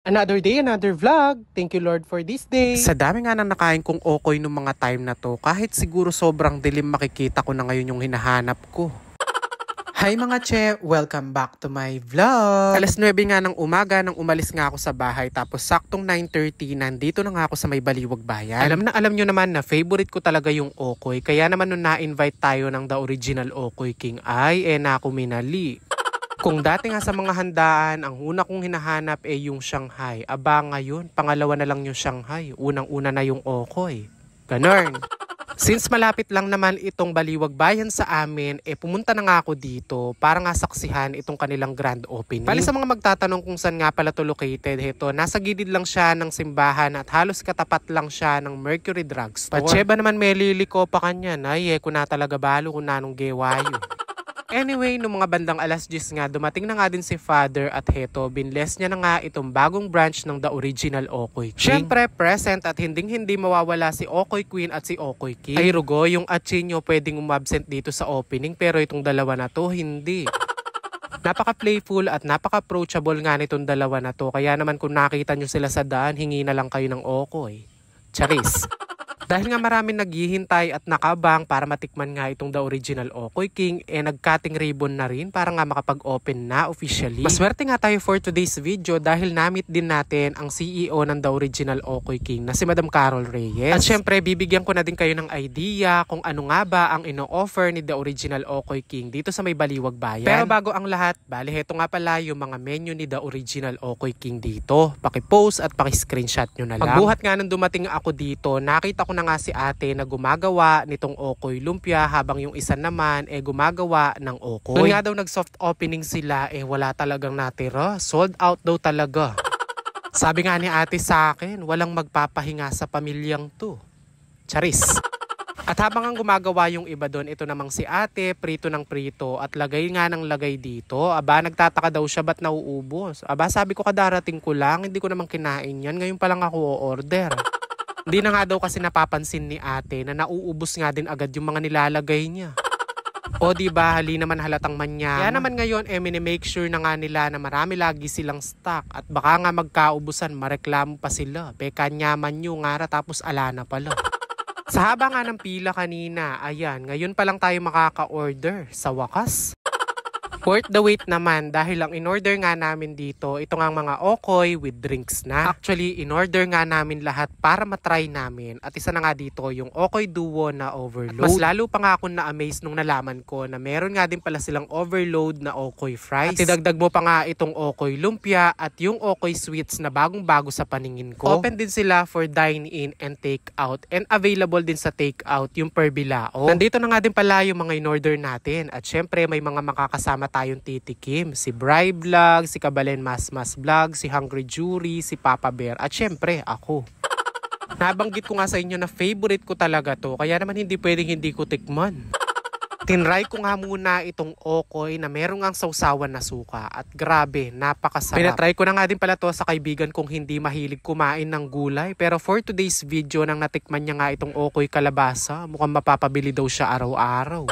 Another day, another vlog. Thank you Lord for this day. Sa dami nga nang nakain kong okoy nung mga time na to, kahit siguro sobrang dilim makikita ko na ngayon yung hinahanap ko. Hi mga che! Welcome back to my vlog! Alas 9 nga ng umaga nang umalis nga ako sa bahay tapos saktong 9:30 nandito na nga ako sa may Baliwag Bayan. Alam nyo naman na favorite ko talaga yung okoy kaya naman nung na-invite tayo ng The Original Okoy King ay naku minali. Kung dati nga sa mga handaan, ang una kong hinahanap yung Shanghai. Aba ngayon, pangalawa na lang yung Shanghai. Unang-una na yung okoy. Ganon. Since malapit lang naman itong Baliwag Bayan sa amin, pumunta na nga ako dito para nga saksihan itong kanilang grand opening. Bali sa mga magtatanong kung saan nga pala to located, heto, nasa gilid lang siya ng simbahan at halos katapat lang siya ng Mercury Drugstore. Patseba naman may liliko pa kanya, ko na talaga balo kung nanong gewayo. Anyway, nung mga bandang alas 10 nga, dumating na nga din si Father at heto, binless niya na nga itong bagong branch ng The Original Okoy King. Siyempre, present at hindi mawawala si Okoy Queen at si Okoy King. Ay rugo, yung atsinyo pwedeng umabsent dito sa opening pero itong dalawa na to, hindi. Napaka-playful at napaka-approachable nga nitong dalawa na to. Kaya naman kung nakita nyo sila sa daan, hingi na lang kayo ng okoy. Charis. Dahil nga maraming naghihintay at nakabang para matikman nga itong The Original Okoy King, nag-cutting ribbon na rin para nga makapag-open na officially. Maswerte nga tayo for today's video dahil na-meet din natin ang CEO ng The Original Okoy King na si Madam Carol Reyes. At syempre, bibigyan ko na din kayo ng idea kung ano nga ba ang ino-offer ni The Original Okoy King dito sa may Baliwag Bayan. Pero bago ang lahat, bali heto nga pala yung mga menu ni The Original Okoy King dito. Paki-post at paki-screenshot nyo na lang. Pagbuhat nga nung dumating ako dito, nakita ko na nga si ate na gumagawa nitong okoy lumpia habang yung isa naman gumagawa ng okoy. Noon nga daw nag-soft opening sila wala talagang natira. Sold out daw talaga. Sabi nga ni ate sa akin, walang magpapahinga sa pamilyang to. Charis. At habang ang gumagawa yung iba doon, ito namang si ate, prito ng prito at lagay nga ng lagay dito. Aba, nagtataka daw siya ba't nauubos? Aba, sabi ko kadarating ko lang, hindi ko naman kinain yan. Ngayon pa lang ako o-order. Hindi na nga daw kasi napapansin ni ate na nauubos nga din agad yung mga nilalagay niya. O diba, hali naman halatang manya. Kaya naman ngayon, mini-make sure na nga nila na marami lagi silang stock. At baka nga magkaubusan, mareklamo pa sila. Kanyaman nyo nga tapos ala na pala. Sa haba nga ng pila kanina, ayan, ngayon pa lang tayo makaka-order. Sa wakas. Worth the wait naman dahil ang in-order nga namin dito, ito nga mga okoy with drinks na. Actually, in-order nga namin lahat para matry namin. At isa na nga dito yung okoy duo na overload. At mas lalo pa nga akong na-amaze nung nalaman ko na meron nga din pala silang overload na okoy fries. At idagdag mo pa nga itong okoy lumpia at yung okoy sweets na bagong-bago sa paningin ko. Open din sila for dine-in and take-out and available din sa take-out yung per bilao. Nandito na nga din pala yung mga in-order natin at syempre may mga makakasama tayong titikim. Si Bri Vlog, si Kabalen Mas Vlog, si Hungry Jury, si Papa Bear, at syempre ako. Nabanggit ko nga sa inyo na favorite ko talaga to, kaya naman hindi pwedeng hindi ko tikman. Tinry ko nga muna itong okoy na merong ang sausawan na suka at grabe, napakasarap. Pinatry ko na nga din pala to sa kaibigan kong hindi mahilig kumain ng gulay. Pero for today's video nang natikman niya nga itong okoy kalabasa, mukhang mapapabili daw siya araw-araw.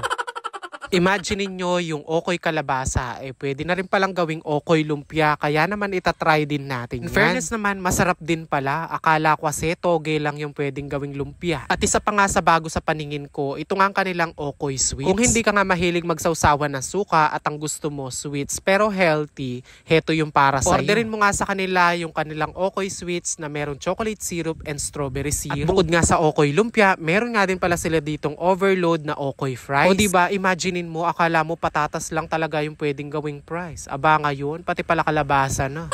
Imagine niyo yung okoy kalabasa, pwede na rin palang gawing okoy lumpia, kaya naman itatry din natin yan. In fairness naman, masarap din pala. Akala ko kasi toge lang yung pwedeng gawing lumpia. At isa pa nga sa bago sa paningin ko, ito nga ang kanilang okoy sweets. Kung hindi ka nga mahilig magsawsawan ng suka at ang gusto mo sweets pero healthy, heto yung para sa'yo. Orderin mo nga sa kanila yung kanilang okoy sweets na merong chocolate syrup and strawberry syrup. At bukod nga sa okoy lumpia, meron nga din pala sila ditong overload na okoy fries. O diba, imagine mo, akala mo patatas lang talaga yung pwedeng gawing price. Aba ngayon, pati pala kalabasa na.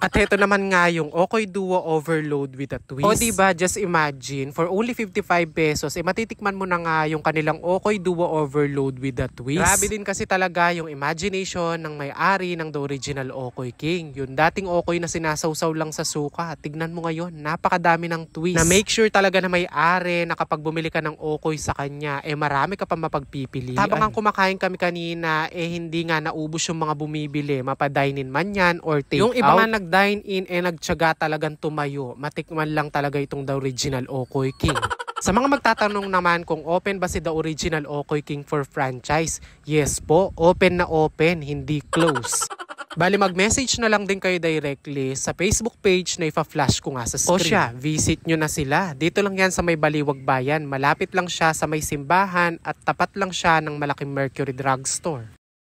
At ito naman nga yung okoy duo overload with a twist. O diba, just imagine, for only 55 pesos, matitikman mo na nga yung kanilang okoy duo overload with a twist. Grabe din kasi talaga yung imagination ng may-ari ng The Original Okoy King. Yung dating okoy na sinasawsaw lang sa suka. Tignan mo ngayon, napakadami ng twist. Na make sure talaga na may-ari na kapag bumili ka ng okoy sa kanya, marami ka pa mapagpipilian. Habang ang kumakain kami kanina, hindi nga naubos yung mga bumibili. Mapa-dine-in man yan or take out. Yung iba nga nag-dine-in nagtiyaga talagang tumayo. Matikman lang talaga itong The Original Okoy King. Sa mga magtatanong naman kung open ba si The Original Okoy King for franchise, yes po, open na open, hindi close. Bali mag-message na lang din kayo directly sa Facebook page na ipa-flash ko nga sa screen. O siya, visit nyo na sila. Dito lang yan sa may Baliwag Bayan. Malapit lang siya sa may simbahan at tapat lang siya ng malaking Mercury Drugstore.